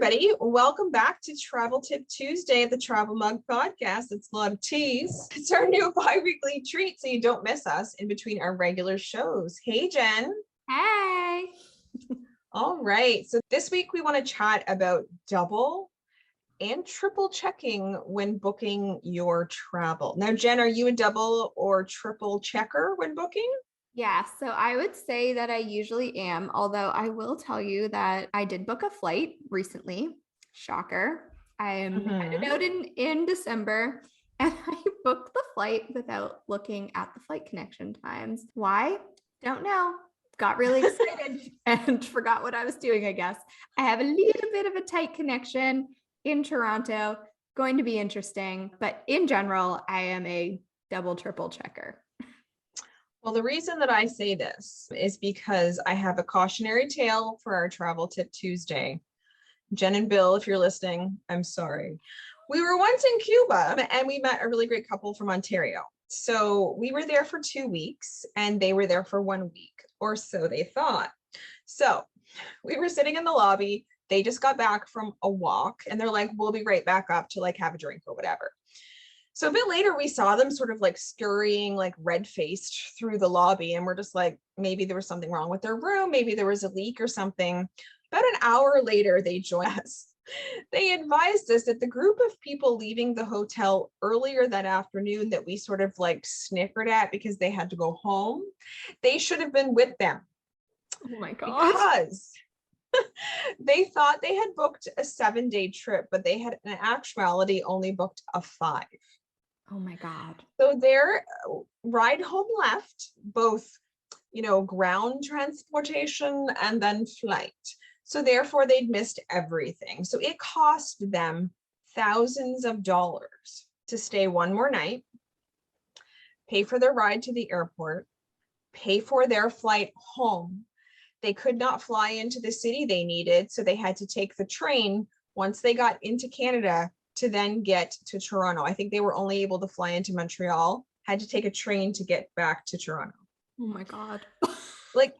everybody. Welcome back to Travel Tip Tuesday of the Travel Mug Podcast. It's a lot of teas. It's our new bi-weekly treat so you don't miss us in between our regular shows. Hey, Jen. Hey. All right. So this week we want to chat about double and triple checking when booking your travel. Now, Jen, are you a double or triple checker when booking? Yeah, so I would say that I usually am, although I will tell you that I did book a flight recently. Shocker. I'm headed out in December and I booked the flight without looking at the flight connection times. Why? Don't know. Got really excited and forgot what I was doing, I guess. I have a little bit of a tight connection in Toronto. Going to be interesting, but in general, I am a double, triple checker. Well, the reason that I say this is because I have a cautionary tale for our Travel Tip Tuesday. Jen and Bill, if you're listening, I'm sorry. We were once in Cuba and we met a really great couple from Ontario. So we were there for 2 weeks and they were there for 1 week, or so they thought. So we were sitting in the lobby. They just got back from a walk and they're like, we'll be right back up to like have a drink or whatever. So a bit later, we saw them sort of like scurrying, like red-faced through the lobby. And we're just like, maybe there was something wrong with their room. Maybe there was a leak or something. About an hour later, they joined us. They advised us that the group of people leaving the hotel earlier that afternoon that we sort of like snickered at because they had to go home, they should have been with them. Oh my God. Because they thought they had booked a 7-day trip, but they had in actuality only booked a 5. Oh my God. So their ride home left both, ground transportation and then flight. So therefore they'd missed everything. So it cost them thousands of dollars to stay one more night, pay for their ride to the airport, pay for their flight home. They could not fly into the city they needed, so they had to take the train once they got into Canada to then get to Toronto. I think they were only able to fly into Montreal, had to take a train to get back to Toronto. Oh my God. Like,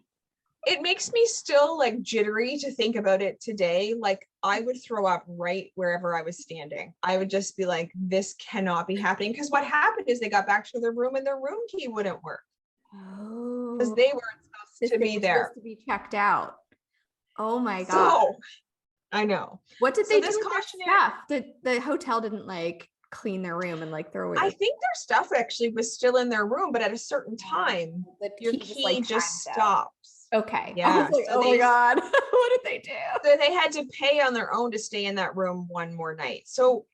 it makes me still like jittery to think about it today. Like, I would throw up right wherever I was standing. I would just be like, this cannot be happening. Because what happened is they got back to their room and their room key wouldn't work. Oh. Because they weren't supposed to be there. Supposed to be checked out. Oh my God. So, I know. What did they do with their cautionary stuff? The hotel didn't like clean their room and like throw away. I think their stuff actually was still in their room, but at a certain time, your key just stops. Okay. Yeah. Like, oh my God. What did they do? So they had to pay on their own to stay in that room one more night. So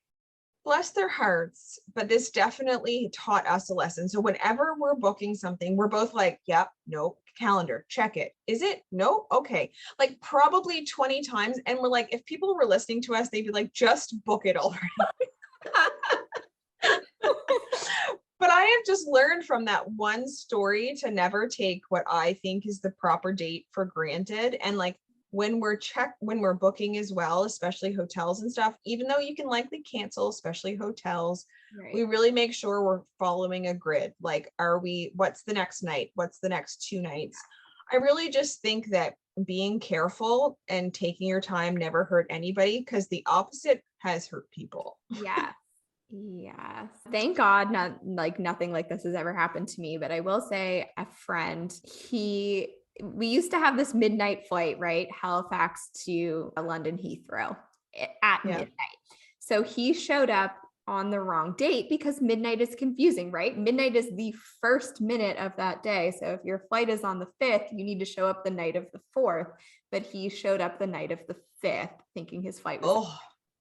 bless their hearts, but this definitely taught us a lesson. So whenever we're booking something, we're both like, yep, nope, calendar, check it. Is it? No? Okay. Like probably 20 times. And we're like, if people were listening to us, they'd be like, just book it already. But I have just learned from that one story to never take what I think is the proper date for granted. And like when we're booking as well, especially hotels and stuff, even though you can likely cancel, especially hotels, right, we really make sure we're following a grid. Like, what's the next night? What's the next 2 nights? I really just think that being careful and taking your time never hurt anybody, because the opposite has hurt people. Yeah. Yes. Thank God nothing like this has ever happened to me, but I will say a friend, we used to have this midnight flight, right? Halifax to London Heathrow at midnight. So he showed up on the wrong date because midnight is confusing, right? Midnight is the first minute of that day. So if your flight is on the 5th, you need to show up the night of the 4th, but he showed up the night of the 5th thinking his flight was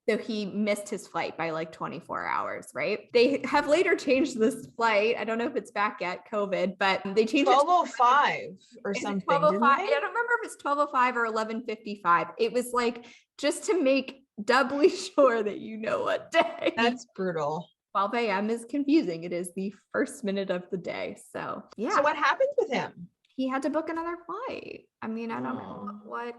So he missed his flight by like 24 hours, right? They have later changed this flight. I don't know if it's back yet, COVID, but they changed 12:05 or something. 12:05. I don't remember if it's 12:05 or 11:55. It was like just to make doubly sure that you know what day. That's brutal. 12 a.m. is confusing. It is the first minute of the day. So yeah. So what happened with him? He had to book another flight. I mean, I don't know what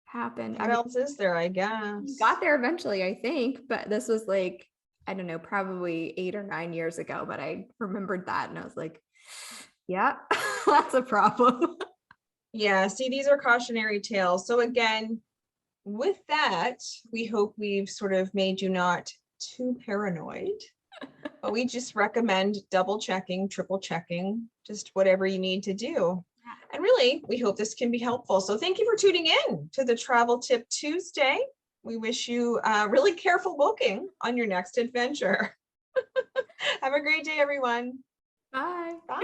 happened. What else is there, I guess? He got there eventually, I think, but this was like, I don't know, probably 8 or 9 years ago, but I remembered that and I was like, yeah, that's a problem. Yeah, see, these are cautionary tales. So again, with that, we hope we've sort of made you not too paranoid, but we just recommend double checking, triple checking, just whatever you need to do. And really, we hope this can be helpful. So thank you for tuning in to the Travel Tip Tuesday. We wish you really careful booking on your next adventure. Have a great day, everyone. Bye. Bye.